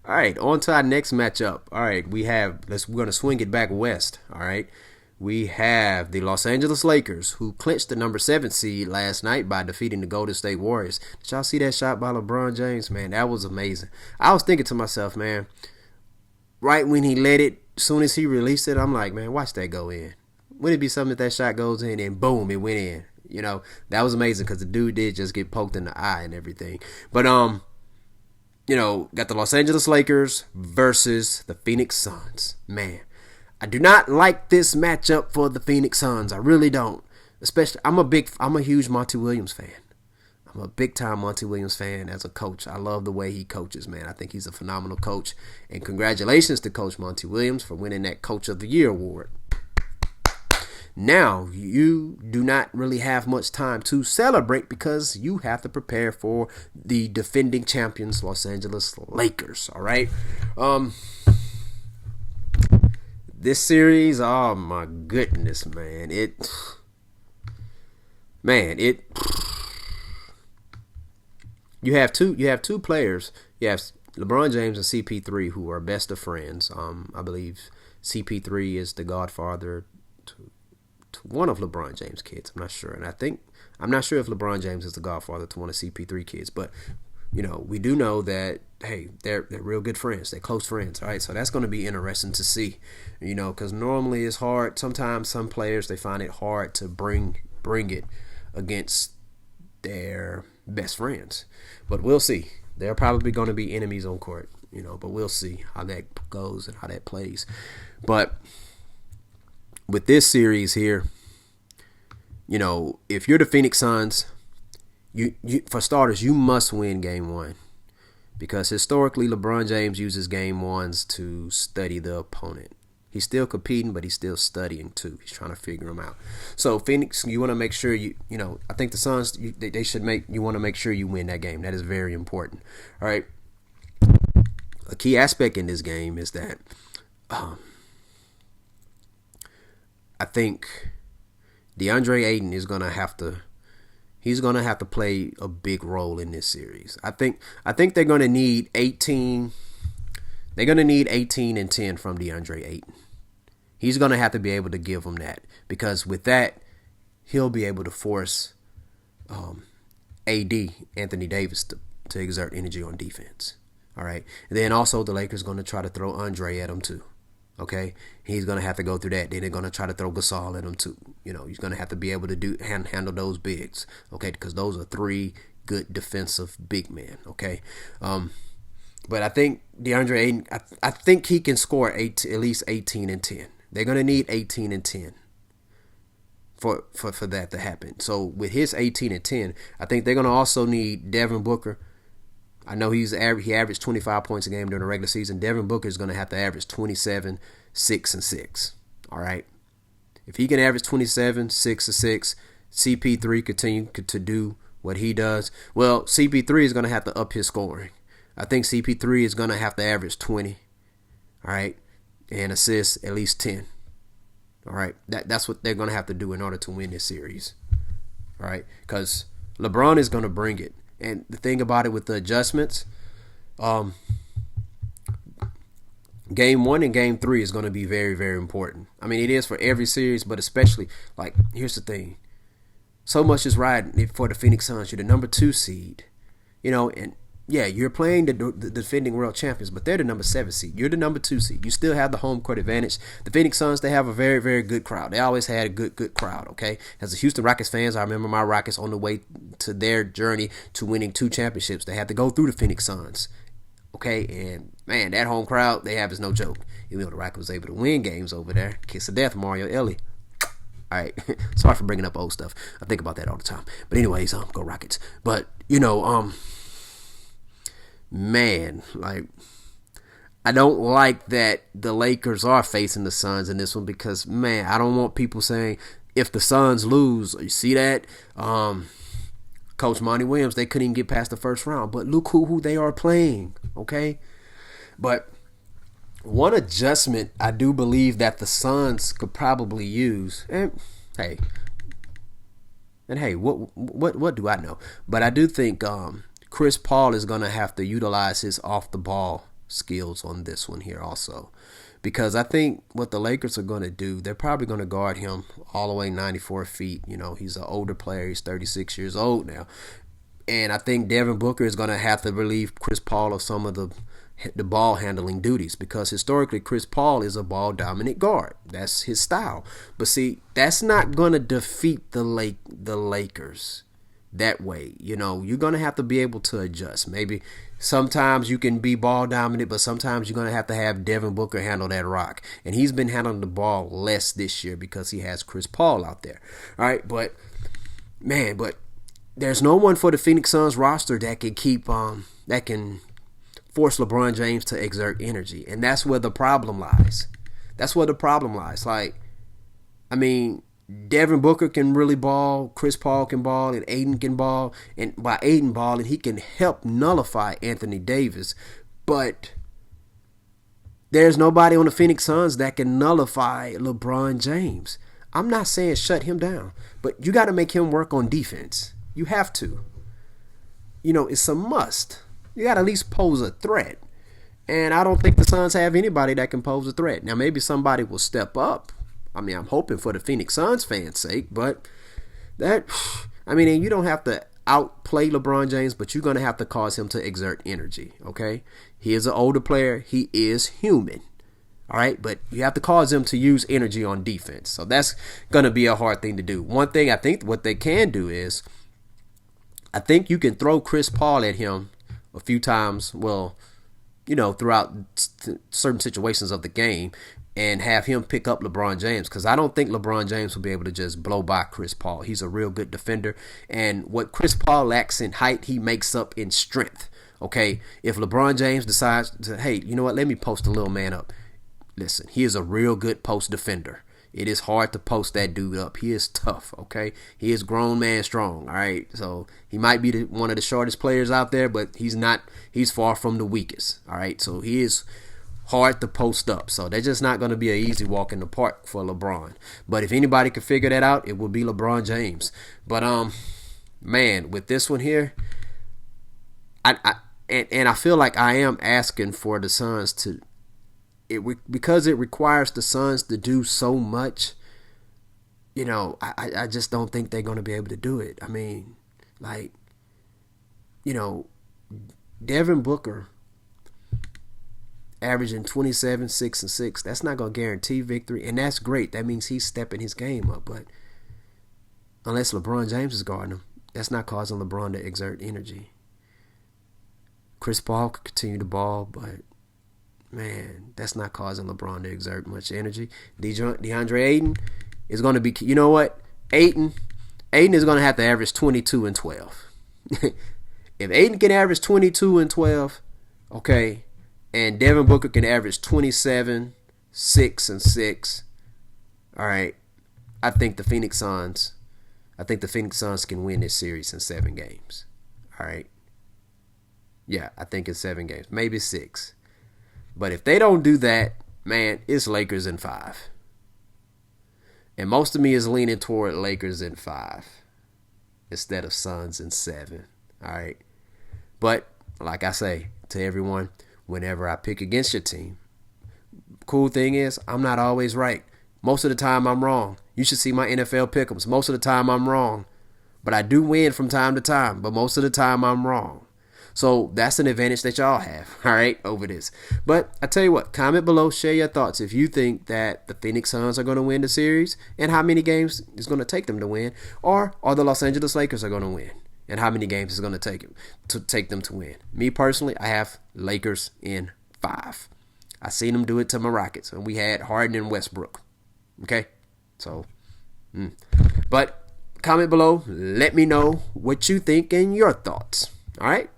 All right, on to our next matchup. All right, we're gonna swing it back west. All right, we have the Los Angeles Lakers, who clinched the number 7 seed last night by defeating the Golden State Warriors. Did y'all see that shot by LeBron James? Man, that was amazing. I was thinking to myself, man, right when he let it, as soon as he released it, I'm like, man, watch that go in. Would it be something if that shot goes in and boom, it went in? That was amazing because the dude did just get poked in the eye and everything. But got the Los Angeles Lakers versus the Phoenix Suns. Man, I do not like this matchup for the Phoenix Suns. I really don't. Especially, I'm a huge Monty Williams fan. I'm a big time Monty Williams fan as a coach. I love the way he coaches, man. I think he's a phenomenal coach. And congratulations to Coach Monty Williams for winning that Coach of the Year award. Now, you do not really have much time to celebrate because you have to prepare for the defending champions, Los Angeles Lakers. All right. This series, oh my goodness, man. You have two players. You have LeBron James and CP3 who are best of friends. I believe CP3 is the godfather to one of LeBron James' kids. I'm not sure, and I'm not sure if LeBron James is the godfather to one of CP3 kids, but we do know that they're real good friends. They're close friends, all right? So that's going to be interesting to see, because normally it's hard. Sometimes some players they find it hard to bring it against their best friends, but we'll see. They're probably going to be enemies on court, but we'll see how that goes and how that plays. But with this series here, if you're the Phoenix Suns, you for starters, you must win game 1 because historically LeBron James uses game 1s to study the opponent. He's still competing, but he's still studying too. He's trying to figure them out. So Phoenix, you want to make sure I think the Suns they should you want to make sure you win that game. That is very important. All right. A key aspect in this game is that I think DeAndre Ayton is gonna have to play a big role in this series. I think they're gonna need 18. They're gonna need 18 and 10 from DeAndre Ayton. He's gonna have to be able to give them that because with that, he'll be able to force AD Anthony Davis to exert energy on defense. All right, and then also the Lakers gonna try to throw Andre at him too. Okay, he's gonna have to go through that. Then they're gonna try to throw Gasol at him too. He's gonna have to be able to handle those bigs. Okay, because those are 3 good defensive big men. Okay, but I think DeAndre Ayton, I think he can score at least 18 and 10. They're gonna need 18 and 10 for that to happen. So with his 18 and 10, I think they're gonna also need Devin Booker. I know he averaged 25 points a game during the regular season. Devin Booker is going to have to average 27, 6, and 6. All right? If he can average 27, 6, and 6, CP3 continue to do what he does. Well, CP3 is going to have to up his scoring. I think CP3 is going to have to average 20. All right? And assists at least 10. All right? That's what they're going to have to do in order to win this series. All right? Because LeBron is going to bring it. And the thing about it with the adjustments, game 1 and game 3 is going to be very, very important. I mean, it is for every series, but especially, here's the thing. So much is riding for the Phoenix Suns. You're the number 2 seed, and yeah, you're playing the defending world champions, but they're the number 7 seed. You're the number 2 seed. You still have the home court advantage. The Phoenix Suns, they have a very, very good crowd. They always had a good crowd, okay? As the Houston Rockets fans, I remember my Rockets on the way to their journey to winning 2 championships. They had to go through the Phoenix Suns, okay? And, man, that home crowd they have is no joke. Even though the Rockets was able to win games over there. Kiss of death, Mario Ellie. All right, sorry for bringing up old stuff. I think about that all the time. But anyways, go Rockets. But, man, I don't like that the Lakers are facing the Suns in this one because, man, I don't want people saying if the Suns lose, you see that? Coach Monty Williams, they couldn't even get past the first round. But look who they are playing, okay? But one adjustment I do believe that the Suns could probably use, and hey, what do I know? But I do think Chris Paul is going to have to utilize his off-the-ball skills on this one here also. Because I think what the Lakers are going to do, they're probably going to guard him all the way 94 feet. You know, he's an older player. He's 36 years old now. And I think Devin Booker is going to have to relieve Chris Paul of some of the ball handling duties, because historically Chris Paul is a ball dominant guard. That's his style. But see, that's not going to defeat the Lakers that way. You know, you're going to have to be able to adjust. Maybe sometimes you can be ball dominant, but sometimes you're going to have Devin Booker handle that rock. And he's been handling the ball less this year because he has Chris Paul out there. All right, but there's no one for the Phoenix Suns roster that can force LeBron James to exert energy. And that's where the problem lies. Like, I mean, Devin Booker can really ball, Chris Paul can ball, and Aiden can ball. And by Aiden balling, he can help nullify Anthony Davis. But there's nobody on the Phoenix Suns that can nullify LeBron James. I'm not saying shut him down, but you got to make him work on defense. You have to. You know, it's a must. You got to at least pose a threat. And I don't think the Suns have anybody that can pose a threat. Now, maybe somebody will step up. I mean, I'm hoping for the Phoenix Suns fans' sake, but and you don't have to outplay LeBron James, but you're going to have to cause him to exert energy, okay? He is an older player. He is human, all right? But you have to cause him to use energy on defense. So that's going to be a hard thing to do. One thing I think what they can do is, I think you can throw Chris Paul at him a few times, throughout certain situations of the game, and have him pick up LeBron James, because I don't think LeBron James will be able to just blow by Chris Paul. He's a real good defender, and what Chris Paul lacks in height, he makes up in strength. Okay, if LeBron James decides to, hey, you know what, let me post a little man up. Listen, he is a real good post defender. It is hard to post that dude up. He is tough, okay? He is grown man strong, all right? So he might be one of the shortest players out there, but he's not. He's far from the weakest, all right? So he is hard to post up. So that's just not going to be an easy walk in the park for LeBron. But if anybody could figure that out, it would be LeBron James. But, with this one here, I feel like I am asking for the Suns to, because it requires the Suns to do so much, I just don't think they're going to be able to do it. I mean, Devin Booker averaging 27, 6, and 6, that's not going to guarantee victory, and that's great. That means he's stepping his game up, but unless LeBron James is guarding him, that's not causing LeBron to exert energy. Chris Paul could continue to ball, but man, that's not causing LeBron to exert much energy. DeAndre Ayton is going to be, you know what? Ayton is going to have to average 22 and 12. If Ayton can average 22 and 12, okay, and Devin Booker can average 27, 6, and 6, all right, I think the Phoenix Suns can win this series in 7 games. All right. Yeah, I think it's 7 games, maybe 6. But if they don't do that, man, it's Lakers in 5. And most of me is leaning toward Lakers in 5 instead of Suns in 7. All right. But like I say to everyone, whenever I pick against your team, cool thing is I'm not always right. Most of the time I'm wrong. You should see my NFL pick'ems. Most of the time I'm wrong. But I do win from time to time. But most of the time I'm wrong. So that's an advantage that y'all have, all right, over this. But I tell you what, comment below, share your thoughts if you think that the Phoenix Suns are going to win the series and how many games it's going to take them to win, or the Los Angeles Lakers are going to win and how many games it's going to take them to win. Me personally, I have Lakers in 5. I seen them do it to my Rockets, and we had Harden and Westbrook. Okay, so, but comment below, let me know what you think and your thoughts. All right.